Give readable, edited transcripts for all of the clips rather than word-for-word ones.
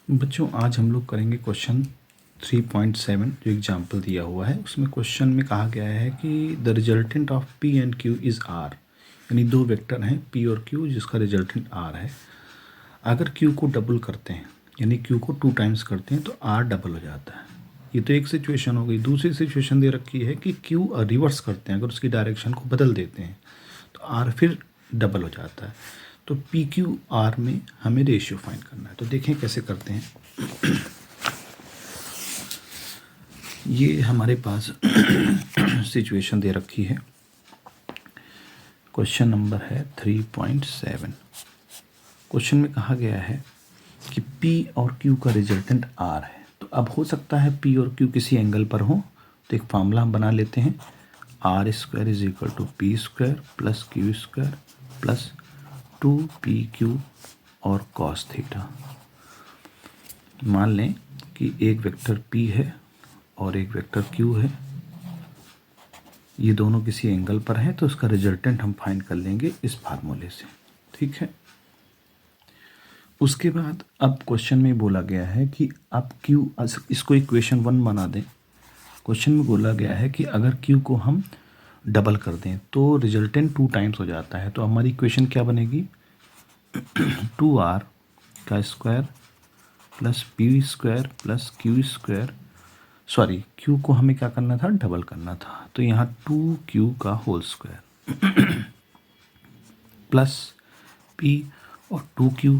बच्चों आज हम लोग करेंगे क्वेश्चन 3.7 जो एग्जाम्पल दिया हुआ है। उसमें क्वेश्चन में कहा गया है कि the resultant of P and Q is R, यानी दो वेक्टर हैं पी और क्यू जिसका रिजल्टेंट आर है। अगर क्यू को डबल करते हैं यानी क्यू को 2 टाइम्स करते हैं तो आर डबल हो जाता है। ये तो एक सिचुएशन हो गई। दूसरी सिचुएशन दे रखी है कि क्यू रिवर्स करते हैं, अगर उसकी डायरेक्शन को बदल देते हैं तो आर फिर डबल हो जाता है। तो पी क्यू आर में हमें रेशियो फाइंड करना है। तो देखें कैसे करते हैं। ये हमारे पास सिचुएशन दे रखी है। क्वेश्चन नंबर है 3.7। क्वेश्चन में कहा गया है कि P और Q का रिजल्टेंट R है। तो अब हो सकता है P और Q किसी एंगल पर हो, तो एक फार्मूला हम बना लेते हैं। R square is equal to P square plus Q square plus 2PQ और कॉस थीटा। मान लें कि एक वेक्टर P है और एक वेक्टर Q है, ये दोनों किसी एंगल पर हैं, तो उसका रिजल्टेंट हम फाइंड कर लेंगे इस फार्मूले से। ठीक है। उसके बाद अब क्वेश्चन में बोला गया है कि अब Q, इसको इक्वेशन 1 बना दें। क्वेश्चन में बोला गया है कि अगर Q को हम डबल कर दें तो रिजल्टेंट 2 टाइम्स हो जाता है। तो हमारी इक्वेशन क्या बनेगी 2R का square plus P square plus Q square, sorry Q को हमें क्या करना था, डबल करना था। तो यहाँ 2Q का होल स्क्वायर प्लस P और 2Q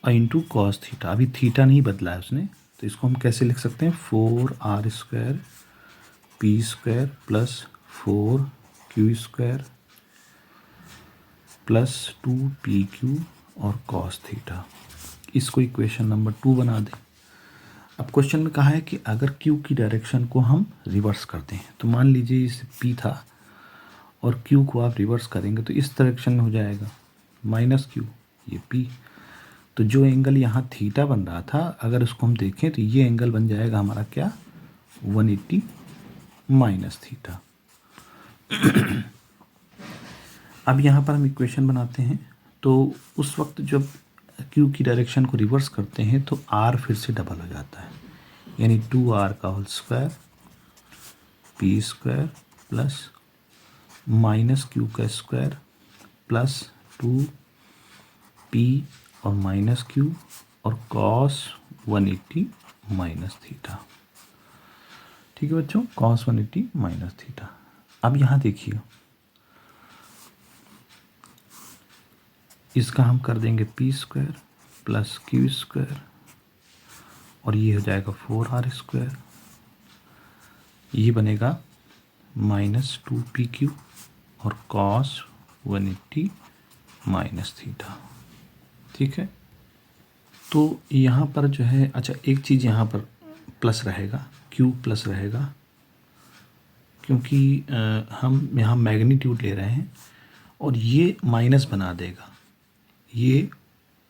और इंटू कॉस थीटा। अभी थीटा नहीं बदला है उसने, तो इसको हम कैसे लिख सकते हैं 4R square P square plus 4Q square plus 2PQ और कॉस थीटा। इसको इक्वेशन नंबर 2 बना दें। अब क्वेश्चन में कहा है कि अगर Q की डायरेक्शन को हम रिवर्स करते हैं, तो मान लीजिए इस P था और Q को आप रिवर्स करेंगे तो इस डायरेक्शन में हो जाएगा -Q, ये P। तो जो एंगल यहाँ थीटा बन रहा था, अगर उसको हम देखें तो ये एंगल बन जाएगा हमारा क्या 180 माइनस थीटा। अब यहाँ पर हम इक्वेशन बनाते हैं, तो उस वक्त जब Q की डायरेक्शन को रिवर्स करते हैं तो R फिर से डबल हो जाता है, यानी 2R का whole square P square plus -Q का स्क्वायर प्लस 2P और -Q और cos 180 माइनस थीटा। ठीक है बच्चों, cos 180 माइनस थीटा। अब यहाँ देखिए, इसका हम कर देंगे P square plus Q square और ये हो जाएगा 4R स्क्वायर, ये बनेगा -2PQ और cos 180 माइनस थीटा। ठीक है। तो यहाँ पर जो है, अच्छा एक चीज़ यहाँ पर प्लस रहेगा, Q प्लस रहेगा, क्योंकि हम यहाँ मैग्नीट्यूड ले रहे हैं और ये माइनस बना देगा। ये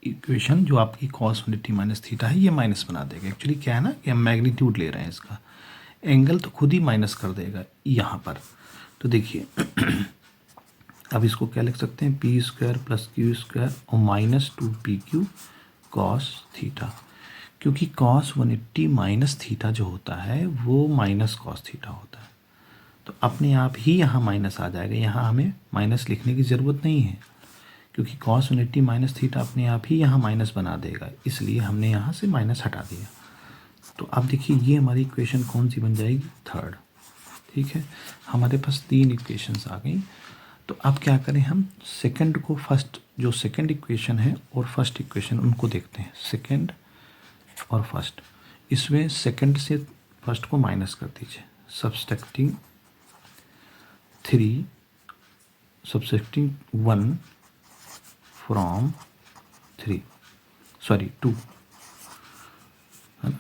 इक्वेशन जो आपकी cos 180 माइनस थीटा है, ये माइनस बना देगा। एक्चुअली क्या है ना कि हम मैग्नीट्यूड ले रहे हैं, इसका एंगल तो खुद ही माइनस कर देगा यहाँ पर। तो देखिए अब इसको क्या लिख सकते हैं, P square plus Q square और -2PQ कॉस थीटा, क्योंकि cos 180 माइनस थीटा जो होता है वो माइनस कॉस थीटा होता है। तो अपने आप ही यहाँ माइनस आ जाएगा, यहाँ हमें माइनस लिखने की ज़रूरत नहीं है, क्योंकि cos 180 माइनस थीटा अपने आप ही यहाँ माइनस बना देगा, इसलिए हमने यहाँ से माइनस हटा दिया। तो अब देखिए ये हमारी इक्वेशन कौन सी बन जाएगी, 3rd। ठीक है, हमारे पास 3 इक्वेशंस आ गई। तो अब क्या करें, हम सेकंड को फर्स्ट, जो सेकंड इक्वेशन है और फर्स्ट इक्वेशन उनको देखते हैं, सेकंड और फर्स्ट। इसमें सेकंड से फर्स्ट को माइनस कर दीजिए, सब्सट्रैक्टिंग 1 फ्रॉम 3, सॉरी 2 है ना,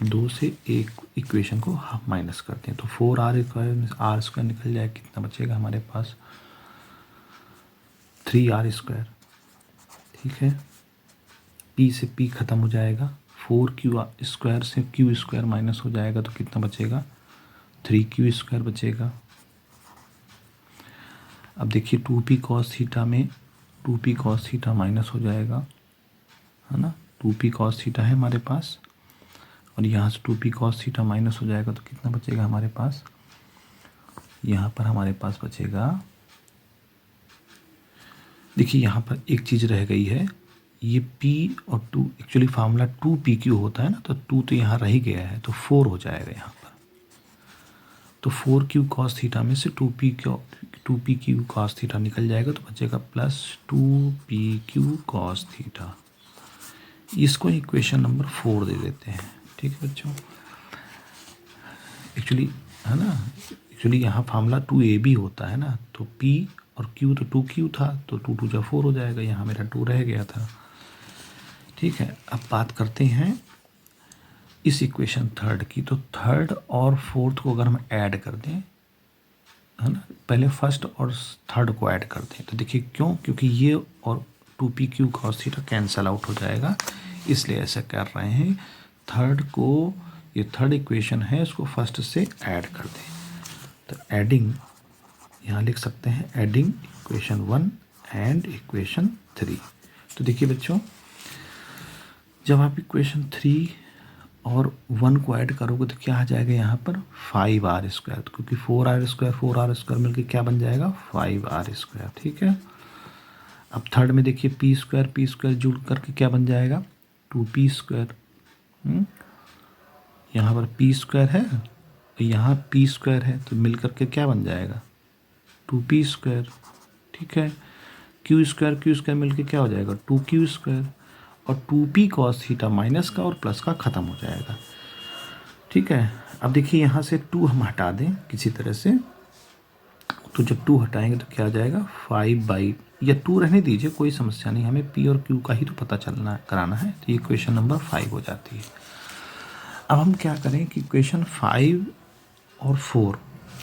2 से एक इक्वेशन को माइनस करते हैं। तो 4R स्क्वायर निकल जाए, कितना बचेगा हमारे पास 3R स्क्वायर। ठीक है, P से P ख़त्म हो जाएगा, 4Q स्क्वायर से Q स्क्वायर माइनस हो जाएगा, तो कितना बचेगा 3Q स्क्वायर बचेगा। अब देखिए 2P cos थीटा में 2P cos थीटा माइनस हो जाएगा, है ना, 2p cos थीटा है हमारे पास, और यहाँ से 2p cos थीटा माइनस हो जाएगा तो कितना बचेगा हमारे पास, यहाँ पर हमारे पास बचेगा, देखिए यहाँ पर एक चीज़ रह गई है, ये p और 2 एक्चुअली फार्मूला 2pq होता है ना, तो 2 तो यहाँ रह ही गया है तो 4 हो जाएगा यहाँ पर। तो 4q cos थीटा में से 2pq cos थीटा निकल जाएगा तो बचेगा प्लस 2pq cos थीटा। इसको इक्वेशन नंबर 4 दे देते हैं। ठीक है बच्चों, एक्चुअली है ना, एक्चुअली यहाँ फार्मूला 2ab होता है ना, तो p और q तो 2q था तो 2 2 जा 4 हो जाएगा, यहाँ मेरा 2 रह गया था। ठीक है, अब बात करते हैं इस इक्वेशन थर्ड की। तो थर्ड और फोर्थ को अगर हम ऐड कर दें, है ना, पहले फर्स्ट और थर्ड को ऐड कर दें तो देखिए क्यों, क्योंकि ये और 2pq cos theta cancel out हो जाएगा, इसलिए ऐसा कर रहे हैं। थर्ड को, ये थर्ड इक्वेशन है, इसको फर्स्ट से ऐड कर दें। तो एडिंग यहाँ लिख सकते हैं, एडिंग इक्वेशन 1 एंड इक्वेशन 3। तो देखिए बच्चों, जब आप इक्वेशन 3 और 1 को ऐड करोगे तो क्या आ जाएगा यहाँ पर 5r², क्योंकि 4r² मिलकर क्या बन जाएगा 5r²। ठीक है, अब थर्ड में देखिए p² जुड़ करके क्या बन जाएगा 2p²। यहाँ पर p² है, यहाँ p² है, तो मिल करके क्या बन जाएगा 2p²। ठीक है, q² मिलके क्या हो जाएगा 2q², और 2p cos थीटा माइनस का और प्लस का ख़त्म हो जाएगा। ठीक है, अब देखिए यहाँ से 2 हम हटा दें किसी तरह से, तो जब 2 हटाएंगे तो क्या आ जाएगा 5/, या 2 रहने दीजिए कोई समस्या नहीं, हमें p और q का ही तो पता चलना कराना है, तो ये इक्वेशन नंबर 5 हो जाती है। अब हम क्या करें कि इक्वेशन 5 और 4,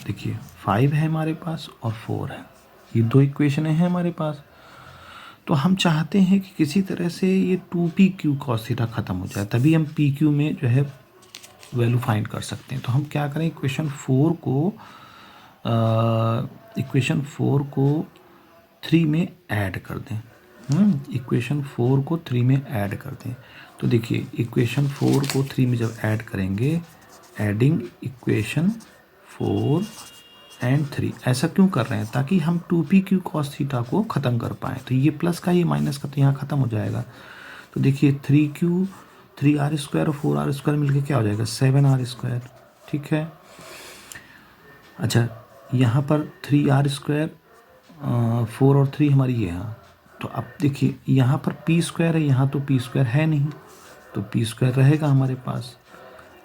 देखिए 5 है हमारे पास और 4 है, ये 2 इक्वेशन हैं हमारे पास। तो हम चाहते हैं कि किसी तरह से ये 2pq cos थीटा ख़त्म हो जाए, तभी हम pq में जो है वैल्यू फाइंड कर सकते हैं। तो हम क्या करें, इक्वेशन 4 को 3 में ऐड कर दें। इक्वेशन 4 को 3 में ऐड कर दें। तो देखिए इक्वेशन 4 को 3 में जब ऐड करेंगे, एडिंग इक्वेशन 4 एंड 3, ऐसा क्यों कर रहे हैं, ताकि हम 2pq cos थीटा को ख़त्म कर पाएँ। तो ये प्लस का, ये माइनस का तो यहाँ ख़त्म हो जाएगा। तो देखिए 3r² और 4r² मिलके क्या हो जाएगा 7r²। ठीक है, अच्छा यहाँ पर 3r², 4 और 3 हमारी ये है। तो अब देखिए यहाँ पर p² है, यहाँ तो p² है नहीं, तो p² रहेगा हमारे पास।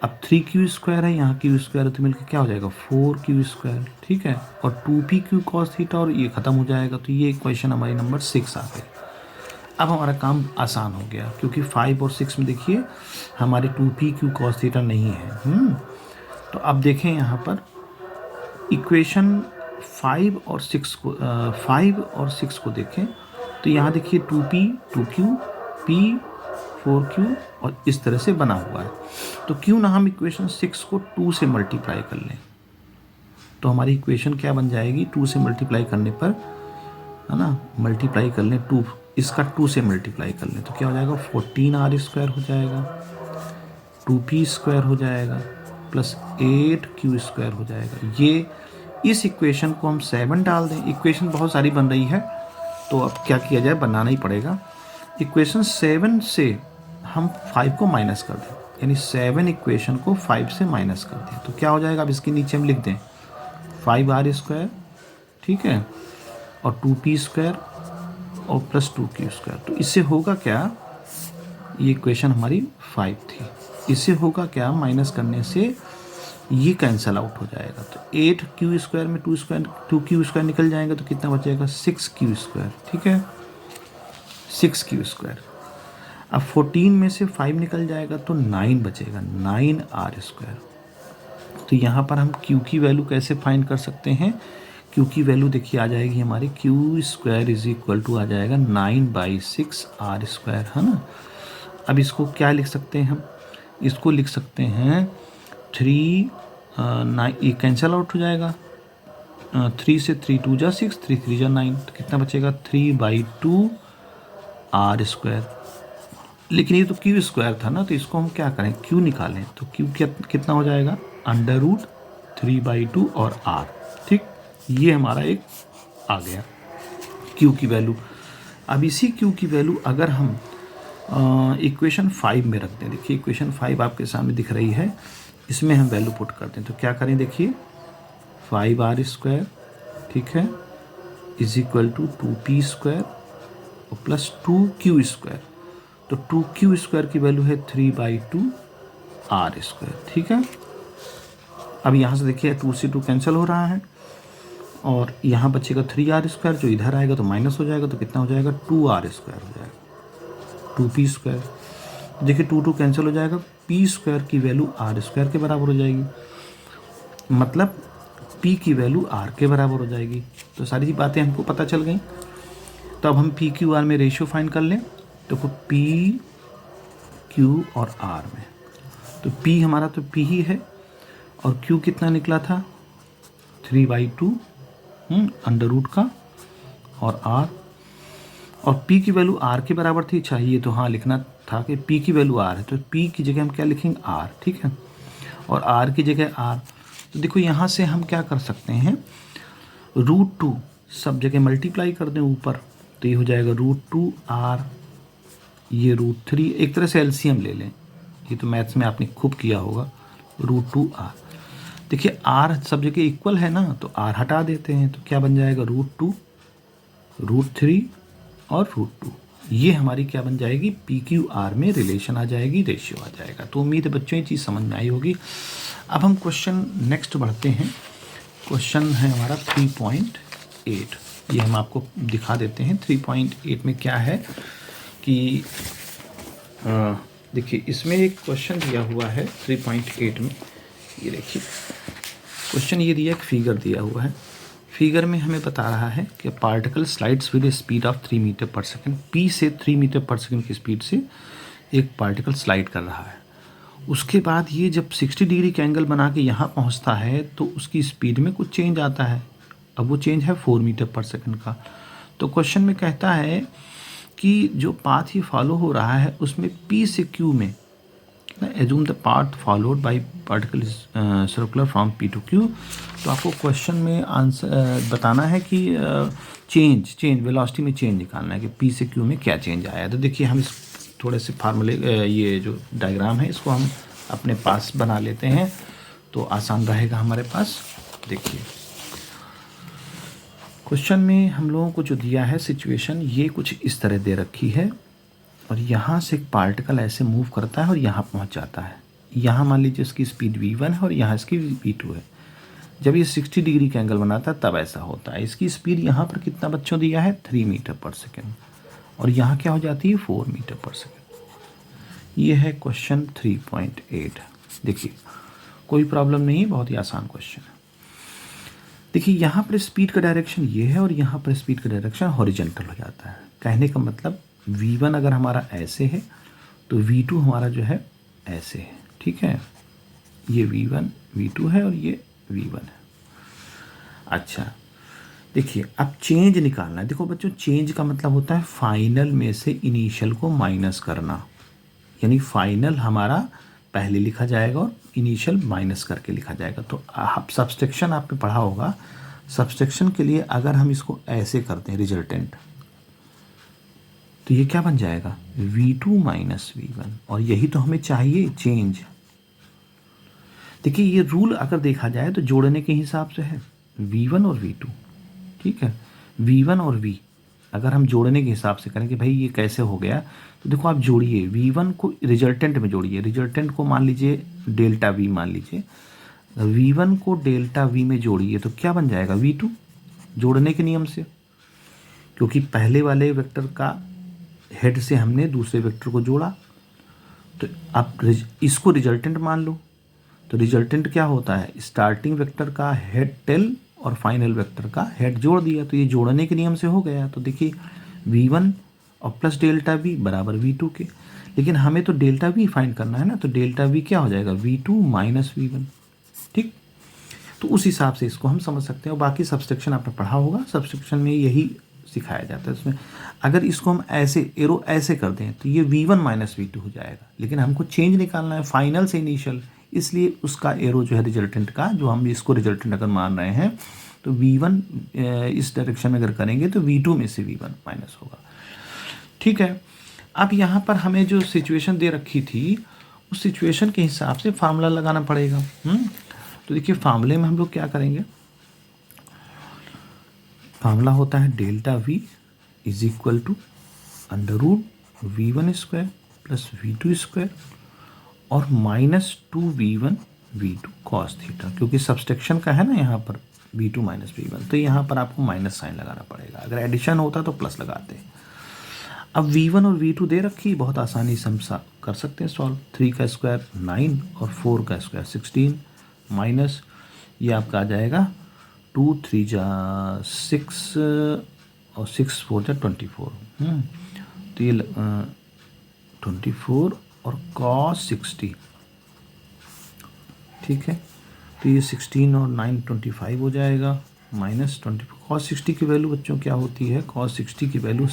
अब 3q² है, यहाँ q² है, तो मिलकर क्या हो जाएगा 4q²। ठीक है, और 2pq cos थीटा और ये ख़त्म हो जाएगा। तो ये इक्वेशन हमारी नंबर 6 आ गई। अब हमारा काम आसान हो गया, क्योंकि 5 और 6 में देखिए हमारे 2pq cos थीटा नहीं है। तो अब देखें यहाँ पर इक्वेशन 5 और 6 को देखें, तो यहाँ देखिए 2p 2q p 4q और इस तरह से बना हुआ है। तो क्यों ना हम इक्वेशन 6 को 2 से मल्टीप्लाई कर लें, तो हमारी इक्वेशन क्या बन जाएगी 2 से मल्टीप्लाई करने पर, है ना, मल्टीप्लाई कर लें 2, इसका 2 से मल्टीप्लाई कर लें तो क्या हो जाएगा 14r² हो जाएगा, 2p² हो जाएगा, प्लस 8q² हो जाएगा। ये इस इक्वेशन को हम 7 डाल दें, इक्वेशन बहुत सारी बन रही है तो अब क्या किया जाए, बनाना ही पड़ेगा। इक्वेशन 7 से हम 5 को माइनस कर दें, यानी 7 इक्वेशन को 5 से माइनस कर दें तो क्या हो जाएगा, अब इसके नीचे हम लिख दें 5r², ठीक है, और 2p² और प्लस 2q²। तो इससे होगा क्या, ये इक्वेशन हमारी 5 थी, इससे होगा क्या, माइनस करने से ये कैंसल आउट हो जाएगा। तो 8q² में 2q² निकल जाएगा तो कितना बचेगा 6q²। ठीक है, 6q²। अब 14 में से 5 निकल जाएगा तो 9 बचेगा, 9r²। तो यहाँ पर हम q की वैल्यू कैसे फाइंड कर सकते हैं, q की वैल्यू देखिए आ जाएगी हमारी q² आ जाएगा 9/6r², है ना। अब इसको क्या लिख सकते हैं हम, इसको लिख सकते हैं 3 9, ये कैंसल आउट हो जाएगा, 3 से 3 2 जा 6, 3 3 जा 9, तो कितना बचेगा 3/2r²। लेकिन ये तो क्यू स्क्वायर था ना, तो इसको हम क्या करें, क्यू निकालें, तो क्यू कितना हो जाएगा, √3/2 और r। ठीक, ये हमारा एक आ गया क्यू की वैल्यू। अब इसी क्यू की वैल्यू अगर हम इक्वेशन 5 में रखते हैं, देखिए इक्वेशन 5 आपके सामने दिख रही है, इसमें हम वैल्यू पुट करते हैं, तो क्या करें, देखिए 5r², ठीक है, = 2p² और प्लस 2q²। तो 2q² की वैल्यू है 3/2r², ठीक है। अब यहाँ से देखिए 2 से 2 कैंसिल हो रहा है और यहाँ बचेगा 3r², जो इधर आएगा तो माइनस हो जाएगा, तो कितना हो जाएगा, 2r² हो जाएगा, 2p²। देखिए 2 कैंसिल हो जाएगा, p² की वैल्यू r² के बराबर हो जाएगी, मतलब p की वैल्यू r के बराबर हो जाएगी। तो सारी बातें हमको पता चल गई। तो अब हम PQR में रेशियो फाइंड कर लें, तो P, Q और R में, तो P हमारा तो P ही है और Q कितना निकला था, 3/2 अंडर रूट का, और R, और P की वैल्यू R के बराबर थी, चाहिए तो हाँ लिखना था कि P की वैल्यू R है, तो P की जगह हम क्या लिखेंगे, R, ठीक है, और R की जगह R। तो देखो यहाँ से हम क्या कर सकते हैं, √2 सब जगह मल्टीप्लाई कर दें ऊपर, तो ये हो जाएगा √2r, ये √3, एक तरह से एलसीएम ले लें, ये तो मैथ्स में आपने खूब किया होगा, √2r। देखिए r सब जगह इक्वल है ना, तो r हटा देते हैं, तो क्या बन जाएगा, √2, √3 और √2। ये हमारी क्या बन जाएगी, PQR में रिलेशन आ जाएगी, रेशियो आ जाएगा। तो उम्मीद है बच्चों ये चीज़ समझ में आई होगी। अब हम क्वेश्चन नेक्स्ट बढ़ते हैं। क्वेश्चन है हमारा 3.8, ये हम आपको दिखा देते हैं। 3.8 में क्या है कि देखिए इसमें एक क्वेश्चन दिया हुआ है 3.8 में, ये देखिए क्वेश्चन ये दिया, एक फिगर दिया हुआ है। फिगर में हमें बता रहा है कि particle slides with speed of 3 meter per second, p से 3 मीटर पर सेकंड की स्पीड से एक पार्टिकल स्लाइड कर रहा है। उसके बाद ये जब 60 डिग्री का एंगल बना के यहाँ पहुँचता है तो उसकी स्पीड में कुछ चेंज आता है। अब वो चेंज है 4 मीटर पर सेकंड का। तो क्वेश्चन में कहता है कि जो पाथ ही फॉलो हो रहा है उसमें P से Q में, assume the path followed by particle circular from P to Q। तो आपको क्वेश्चन में आंसर बताना है कि चेंज वेलोसिटी में चेंज निकालना है कि P से Q में क्या चेंज आया। तो देखिए हम इस थोड़े से फार्मूले, ये जो डायग्राम है इसको हम अपने पास बना लेते हैं तो आसान रहेगा हमारे पास। देखिए क्वेश्चन में हम लोगों को जो दिया है सिचुएशन, ये कुछ इस तरह दे रखी है और यहाँ से एक पार्टिकल ऐसे मूव करता है और यहाँ पहुँच जाता है। यहाँ मान लीजिए इसकी स्पीड v1 है और यहाँ इसकी v2 है। जब ये 60 डिग्री का एंगल बनाता है तब ऐसा होता है। इसकी स्पीड यहाँ पर कितना बच्चों दिया है, 3 मीटर पर सेकेंड, और यहाँ क्या हो जाती है, 4 मीटर पर सेकेंड। ये है क्वेश्चन 3.8। देखिए कोई प्रॉब्लम नहीं है, बहुत ही आसान क्वेश्चन है। देखिए यहाँ पर स्पीड का डायरेक्शन ये है और यहाँ पर स्पीड का डायरेक्शन हॉरिजॉन्टल हो जाता है। कहने का मतलब v1 अगर हमारा ऐसे है तो v2 हमारा जो है ऐसे है, ठीक है। ये v1 v2 है और ये v1 है। अच्छा देखिए अब चेंज निकालना है। देखो बच्चों चेंज का मतलब होता है फाइनल में से इनिशियल को माइनस करना, यानी फाइनल हमारा पहले लिखा जाएगा और इनिशियल माइनस करके लिखा जाएगा। तो आप सब्सट्रैक्शन आपने पढ़ा होगा, सब्सट्रैक्शन के लिए अगर हम इसको ऐसे करते हैं रिजल्टेंट, तो ये क्या बन जाएगा, v2 माइनस v1, और यही तो हमें चाहिए चेंज। देखिए ये रूल अगर देखा जाए तो जोड़ने के हिसाब से है v1 और v2, ठीक है। v1 और v अगर हम जोड़ने के हिसाब से करें कि भाई ये कैसे हो गया, तो देखो आप जोड़िए v1 को रिजल्टेंट में जोड़िए, रिजल्टेंट को मान लीजिए डेल्टा v मान लीजिए, v1 को डेल्टा v में जोड़िए तो क्या बन जाएगा, v2, जोड़ने के नियम से, क्योंकि पहले वाले वेक्टर का हेड से हमने दूसरे वेक्टर को जोड़ा। तो आप इसको रिजल्टेंट मान लो, तो रिजल्टेंट क्या होता है, स्टार्टिंग वेक्टर का हेड टेल और फाइनल वेक्टर का हेड जोड़ दिया, तो ये जोड़ने के नियम से हो गया। तो देखिए v1 और प्लस डेल्टा v बराबर v2 के, लेकिन हमें तो डेल्टा v फाइंड करना है ना, तो डेल्टा v क्या हो जाएगा, v2 माइनस v1, ठीक। तो उस हिसाब से इसको हम समझ सकते हैं। और बाकी सब्सट्रैक्शन आपने पढ़ा होगा, सब्सट्रैक्शन में यही सिखाया जाता है उसमें। अगर इसको हम ऐसे एरो ऐसे कर दें तो ये v1 माइनस v2 हो जाएगा, लेकिन हमको चेंज निकालना है फाइनल से इनिशियल, इसलिए उसका एरो जो है रिजल्टेंट का, जो हम इसको रिजल्टेंट अगर मान रहे हैं तो v1 इस डायरेक्शन में अगर करेंगे तो v2 में से v1 माइनस होगा। ठीक है, अब यहाँ पर हमें जो सिचुएशन दे रखी थी उस सिचुएशन के हिसाब से फार्मूला लगाना पड़ेगा। तो देखिए फार्मूले में हम लोग क्या करेंगे, फार्मूला होता है delta v is equal to under root v1 square plus v2 square और minus 2v1 v2 cos theta, क्योंकि सब्सट्रैक्शन का है ना यहाँ पर v2 माइनस v1, तो यहाँ पर आपको माइनस साइन लगाना पड़ेगा। अगर एडिशन होता तो प्लस लगाते हैं। अब v1 और v2 दे रखी, बहुत आसानी से हम कर सकते हैं सॉल्व। 3 का स्क्वायर 9 और 4 का स्क्वायर 16 माइनस ये आपका आ जाएगा 2 3 जा 6 और 6 4 जा 24। तो ये 24 और cos 60, ठीक है, तो ये 16 और 9 25 हो जाएगा माइनस 24। cos 60 की वैल्यू बच्चों क्या होती है, cos 60 की वैल्यू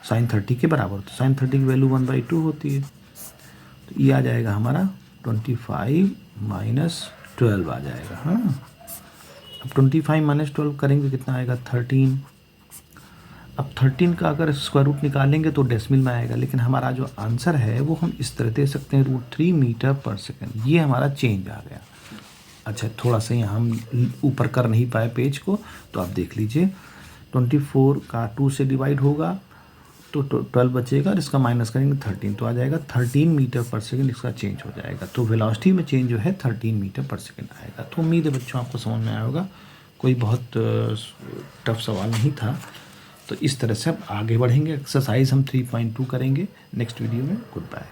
sin 30 के बराबर होती है। sin 30 की वैल्यू 1/2 होती है, तो ये आ जाएगा हमारा 25 माइनस 12 आ जाएगा। हाँ, अब 25 माइनस 12 करेंगे कितना आएगा 13। अब 13 का अगर स्क्वायर रूट निकालेंगे तो डेसिमल में आएगा, लेकिन हमारा जो आंसर है वो हम इस तरह दे सकते हैं √3 मीटर पर सेकेंड। ये हमारा चेंज आ गया। अच्छा, थोड़ा सा यहाँ हम ऊपर कर नहीं पाए पेज को, तो आप देख लीजिए 24 का 2 से डिवाइड होगा तो 12 बचेगा और इसका माइनस करेंगे 13, तो आ जाएगा 13 मीटर पर सेकेंड इसका चेंज हो जाएगा। तो वेलोसिटी में चेंज जो है 13 मीटर पर सेकेंड आएगा। तो उम्मीद है बच्चों आपको समझ में आया होगा, कोई बहुत टफ सवाल नहीं था। तो इस तरह से अब आगे बढ़ेंगे। एक्सरसाइज हम 3.2 करेंगे नेक्स्ट वीडियो में। Good bye.